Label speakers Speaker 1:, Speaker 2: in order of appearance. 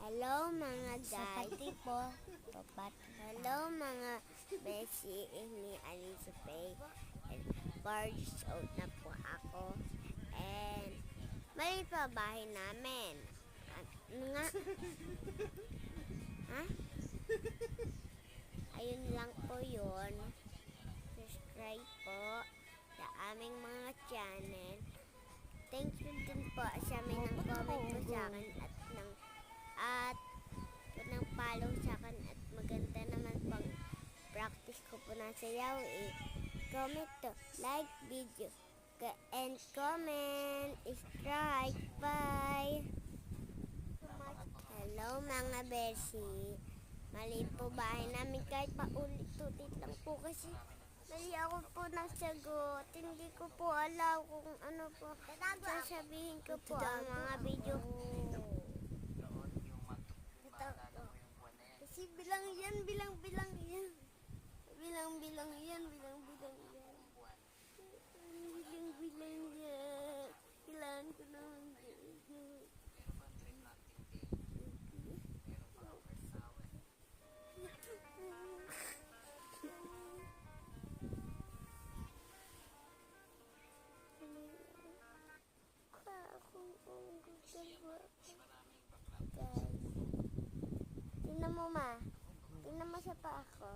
Speaker 1: Hello mga guys. Hello mga beshi ni Alice Pay. 4 years old na po ako. And mali pa bahay namin. At nga. Ha? Ayun lang po yun. Subscribe po sa aming mga channel. Thank you din po sa may nang comment po sa akin at nang follow sa akin at maganda naman pang practice ko po na sayaw comment to, like video and comment, strike, bye. Hello mga beshi, mali po bahay namin kahit paulit-ulit lang po kasi mali ako po nagsagot. Hindi ko po alam kung ano po sasabihin ko po ang mga video. Kasi bilang yan. Bilang yan. Kailangan ko naman yan. Tingnan mo ma. Tingnan mo sa paa ko.